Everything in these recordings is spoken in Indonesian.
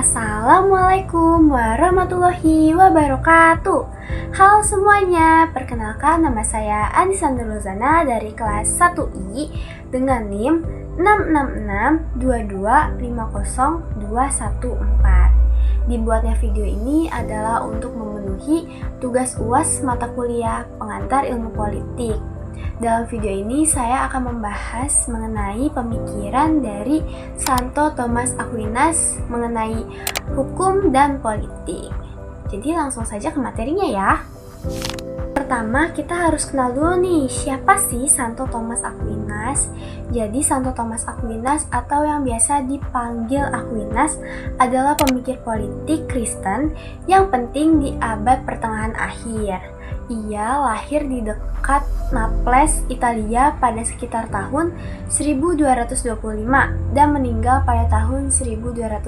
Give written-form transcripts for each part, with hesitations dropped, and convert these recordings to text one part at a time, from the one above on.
Assalamualaikum warahmatullahi wabarakatuh. Halo semuanya, perkenalkan nama saya Anissa Nurluzana dari kelas 1I dengan NIM 666225014. Dibuatnya video ini adalah untuk memenuhi tugas UAS mata kuliah pengantar ilmu politik. Dalam video ini saya akan membahas mengenai pemikiran dari Santo Thomas Aquinas mengenai hukum dan politik. Jadi langsung saja ke materinya ya. Pertama kita harus kenal dulu nih, siapa sih Santo Thomas Aquinas? Jadi Santo Thomas Aquinas atau yang biasa dipanggil Aquinas adalah pemikir politik Kristen yang penting di abad pertengahan akhir. Ia lahir di dekat Naples, Italia pada sekitar tahun 1225 dan meninggal pada tahun 1274.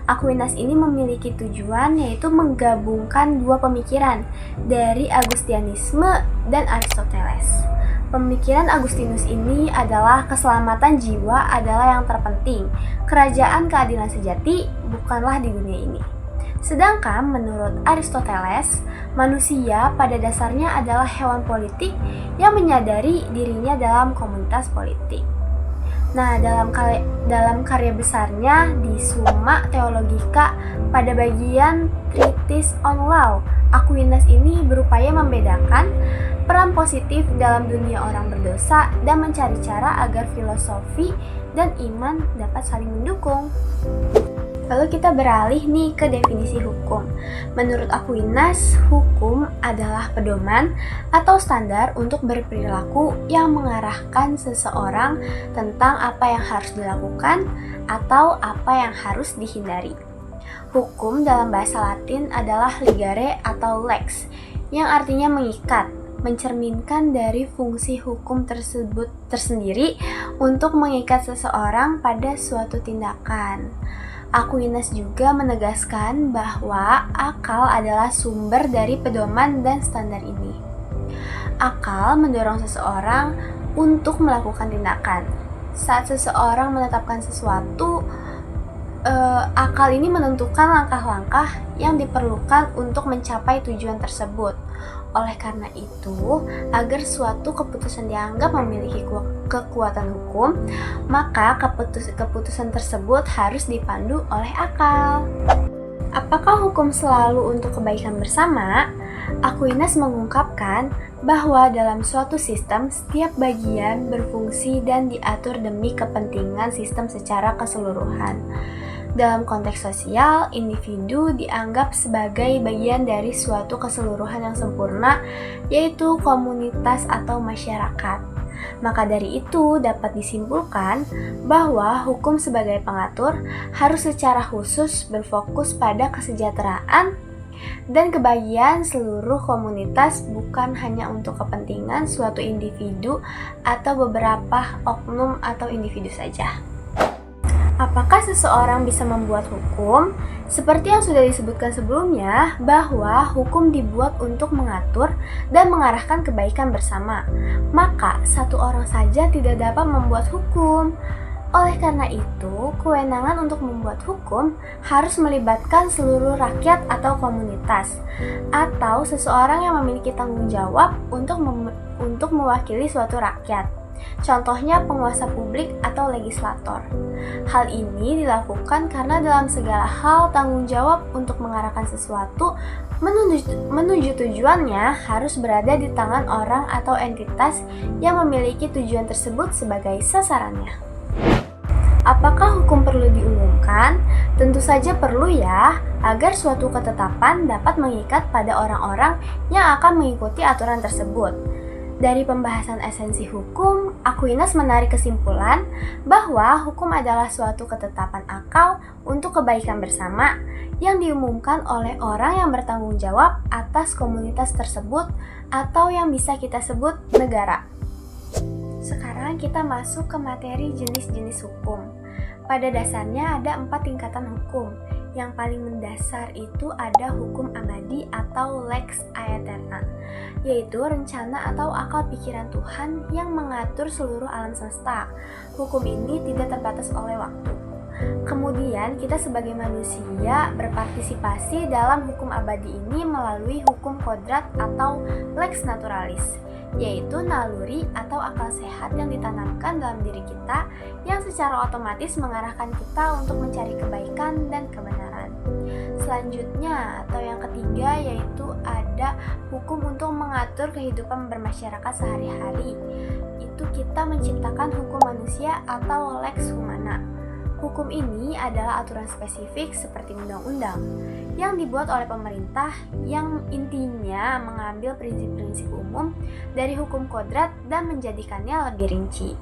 Aquinas ini memiliki tujuan yaitu menggabungkan dua pemikiran dari Agustianisme dan Aristoteles. Pemikiran Agustinus ini adalah keselamatan jiwa adalah yang terpenting. Kerajaan keadilan sejati bukanlah di dunia ini. Sedangkan menurut Aristoteles, manusia pada dasarnya adalah hewan politik yang menyadari dirinya dalam komunitas politik. Nah, dalam karya besarnya di Summa Theologica pada bagian Treatise on Law, Aquinas ini berupaya membedakan peran positif dalam dunia orang berdosa dan mencari cara agar filosofi dan iman dapat saling mendukung. Lalu kita beralih nih ke definisi hukum. Menurut Aquinas, hukum adalah pedoman atau standar untuk berperilaku yang mengarahkan seseorang tentang apa yang harus dilakukan atau apa yang harus dihindari. Hukum dalam bahasa Latin adalah ligare atau lex, yang artinya mengikat, mencerminkan dari fungsi hukum tersebut tersendiri untuk mengikat seseorang pada suatu tindakan. Aquinas juga menegaskan bahwa akal adalah sumber dari pedoman dan standar ini. Akal mendorong seseorang untuk melakukan tindakan. Saat seseorang menetapkan sesuatu, akal ini menentukan langkah-langkah yang diperlukan untuk mencapai tujuan tersebut. Oleh karena itu, agar suatu keputusan dianggap memiliki kekuatan hukum, maka keputusan tersebut harus dipandu oleh akal. Apakah hukum selalu untuk kebaikan bersama? Aquinas mengungkapkan bahwa dalam suatu sistem, setiap bagian berfungsi dan diatur demi kepentingan sistem secara keseluruhan. Dalam konteks sosial, individu dianggap sebagai bagian dari suatu keseluruhan yang sempurna, yaitu komunitas atau masyarakat. Maka dari itu dapat disimpulkan bahwa hukum sebagai pengatur harus secara khusus berfokus pada kesejahteraan dan kebahagiaan seluruh komunitas, bukan hanya untuk kepentingan suatu individu atau beberapa oknum atau individu saja. Apakah seseorang bisa membuat hukum? Seperti yang sudah disebutkan sebelumnya, bahwa hukum dibuat untuk mengatur dan mengarahkan kebaikan bersama. Maka, satu orang saja tidak dapat membuat hukum. Oleh karena itu, kewenangan untuk membuat hukum harus melibatkan seluruh rakyat atau komunitas, atau seseorang yang memiliki tanggung jawab untuk mewakili suatu rakyat. Contohnya penguasa publik atau legislator. Hal ini dilakukan karena dalam segala hal tanggung jawab untuk mengarahkan sesuatu menuju tujuannya harus berada di tangan orang atau entitas yang memiliki tujuan tersebut sebagai sasarannya. Apakah hukum perlu diumumkan? Tentu saja perlu ya, agar suatu ketetapan dapat mengikat pada orang-orang yang akan mengikuti aturan tersebut. Dari pembahasan esensi hukum, Aquinas menarik kesimpulan bahwa hukum adalah suatu ketetapan akal untuk kebaikan bersama yang diumumkan oleh orang yang bertanggung jawab atas komunitas tersebut atau yang bisa kita sebut negara. Sekarang kita masuk ke materi jenis-jenis hukum. Pada dasarnya ada 4 tingkatan hukum. Yang paling mendasar itu ada hukum abadi atau lex aeterna, yaitu rencana atau akal pikiran Tuhan yang mengatur seluruh alam semesta. Hukum ini tidak terbatas oleh waktu. Kemudian kita sebagai manusia berpartisipasi dalam hukum abadi ini melalui hukum kodrat atau lex naturalis, yaitu naluri atau akal sehat yang ditanamkan dalam diri kita yang secara otomatis mengarahkan kita untuk mencari kebaikan dan kebenaran. Selanjutnya atau yang ketiga yaitu ada hukum untuk mengatur kehidupan bermasyarakat sehari-hari. Itu kita menciptakan hukum manusia atau lex humana. Hukum ini adalah aturan spesifik seperti undang-undang yang dibuat oleh pemerintah yang intinya mengambil prinsip-prinsip umum dari hukum kodrat dan menjadikannya lebih rinci.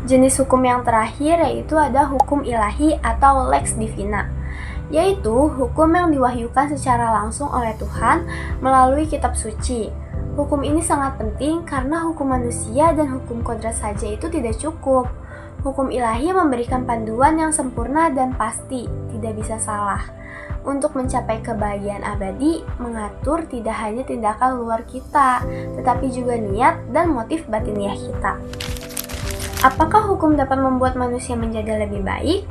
Jenis hukum yang terakhir yaitu ada hukum ilahi atau lex divina, yaitu hukum yang diwahyukan secara langsung oleh Tuhan melalui kitab suci. Hukum ini sangat penting karena hukum manusia dan hukum kodrat saja itu tidak cukup. Hukum ilahi memberikan panduan yang sempurna dan pasti, tidak bisa salah. Untuk mencapai kebahagiaan abadi, mengatur tidak hanya tindakan luar kita, tetapi juga niat dan motif batiniah kita. Apakah hukum dapat membuat manusia menjadi lebih baik?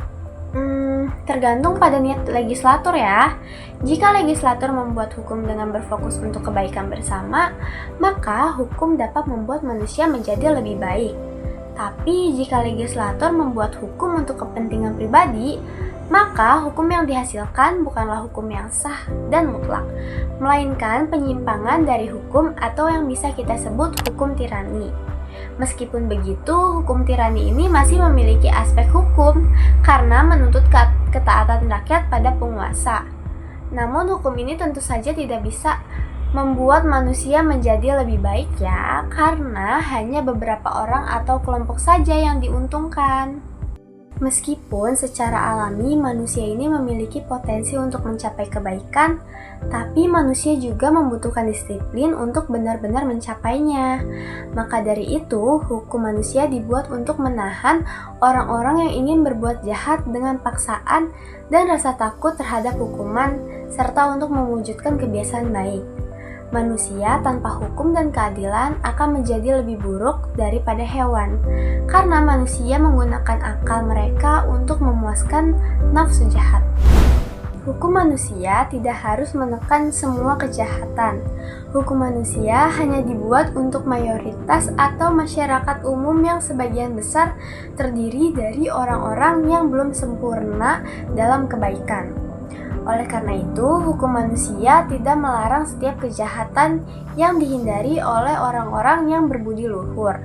Tergantung pada niat legislator ya. Jika legislator membuat hukum dengan berfokus untuk kebaikan bersama, maka hukum dapat membuat manusia menjadi lebih baik. Tapi jika legislator membuat hukum untuk kepentingan pribadi, maka hukum yang dihasilkan bukanlah hukum yang sah dan mutlak, melainkan penyimpangan dari hukum atau yang bisa kita sebut hukum tirani. Meskipun begitu, hukum tirani ini masih memiliki aspek hukum karena menuntut ketaatan rakyat pada penguasa. Namun hukum ini tentu saja tidak bisa membuat manusia menjadi lebih baik ya, karena hanya beberapa orang atau kelompok saja yang diuntungkan. Meskipun secara alami manusia ini memiliki potensi untuk mencapai kebaikan, tapi manusia juga membutuhkan disiplin untuk benar-benar mencapainya. Maka dari itu, hukum manusia dibuat untuk menahan orang-orang yang ingin berbuat jahat dengan paksaan dan rasa takut terhadap hukuman, serta untuk mewujudkan kebiasaan baik. Manusia tanpa hukum dan keadilan akan menjadi lebih buruk daripada hewan, karena manusia menggunakan akal mereka untuk memuaskan nafsu jahat. Hukum manusia tidak harus menekan semua kejahatan. Hukum manusia hanya dibuat untuk mayoritas atau masyarakat umum yang sebagian besar terdiri dari orang-orang yang belum sempurna dalam kebaikan. Oleh karena itu, hukum manusia tidak melarang setiap kejahatan yang dihindari oleh orang-orang yang berbudi luhur.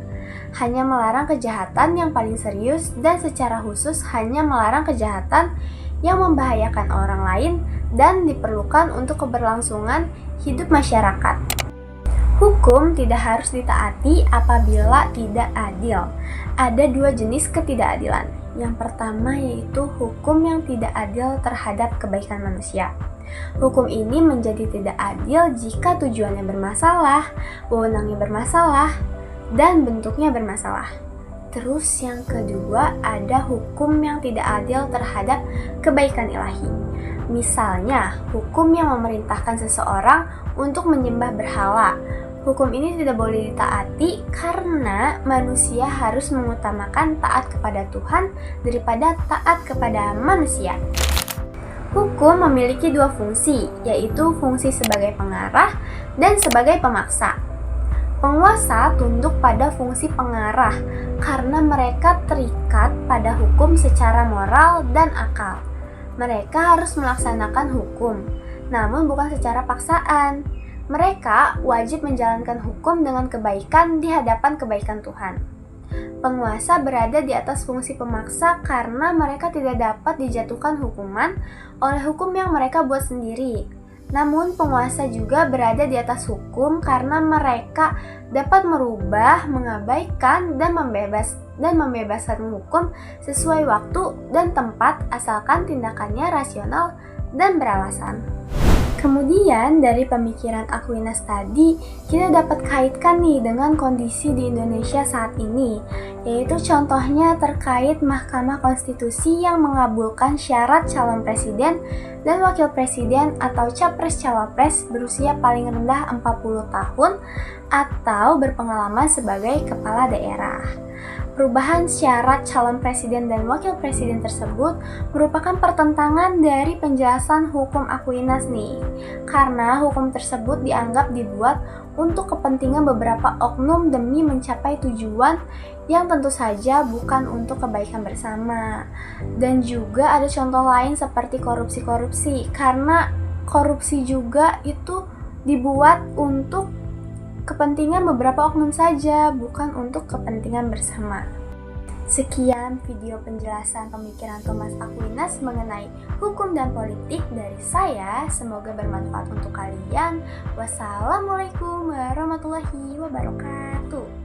Hanya melarang kejahatan yang paling serius dan secara khusus hanya melarang kejahatan yang membahayakan orang lain dan diperlukan untuk keberlangsungan hidup masyarakat. Hukum tidak harus ditaati apabila tidak adil. Ada dua jenis ketidakadilan. Yang pertama yaitu hukum yang tidak adil terhadap kebaikan manusia. Hukum ini menjadi tidak adil jika tujuannya bermasalah, wewenangnya bermasalah, dan bentuknya bermasalah. Terus yang kedua ada hukum yang tidak adil terhadap kebaikan ilahi. Misalnya, hukum yang memerintahkan seseorang untuk menyembah berhala. Hukum ini tidak boleh ditaati karena manusia harus mengutamakan taat kepada Tuhan daripada taat kepada manusia. Hukum memiliki dua fungsi, yaitu fungsi sebagai pengarah dan sebagai pemaksa. Penguasa tunduk pada fungsi pengarah karena mereka terikat pada hukum secara moral dan akal. Mereka harus melaksanakan hukum, namun bukan secara paksaan. Mereka wajib menjalankan hukum dengan kebaikan di hadapan kebaikan Tuhan. Penguasa berada di atas fungsi pemaksa karena mereka tidak dapat dijatuhkan hukuman oleh hukum yang mereka buat sendiri. Namun penguasa juga berada di atas hukum karena mereka dapat merubah, mengabaikan, dan membebaskan hukum sesuai waktu dan tempat asalkan tindakannya rasional dan beralasan. Kemudian dari pemikiran Aquinas tadi, kita dapat kaitkan nih dengan kondisi di Indonesia saat ini, yaitu contohnya terkait Mahkamah Konstitusi yang mengabulkan syarat calon presiden dan wakil presiden atau capres-cawapres berusia paling rendah 40 tahun atau berpengalaman sebagai kepala daerah. Perubahan syarat calon presiden dan wakil presiden tersebut merupakan pertentangan dari penjelasan hukum Aquinas nih, karena hukum tersebut dianggap dibuat untuk kepentingan beberapa oknum demi mencapai tujuan yang tentu saja bukan untuk kebaikan bersama. Dan juga ada contoh lain seperti korupsi-korupsi, karena korupsi juga itu dibuat untuk kepentingan beberapa oknum saja, bukan untuk kepentingan bersama. Sekian video penjelasan pemikiran Thomas Aquinas mengenai hukum dan politik dari saya. Semoga bermanfaat untuk kalian. Wassalamualaikum warahmatullahi wabarakatuh.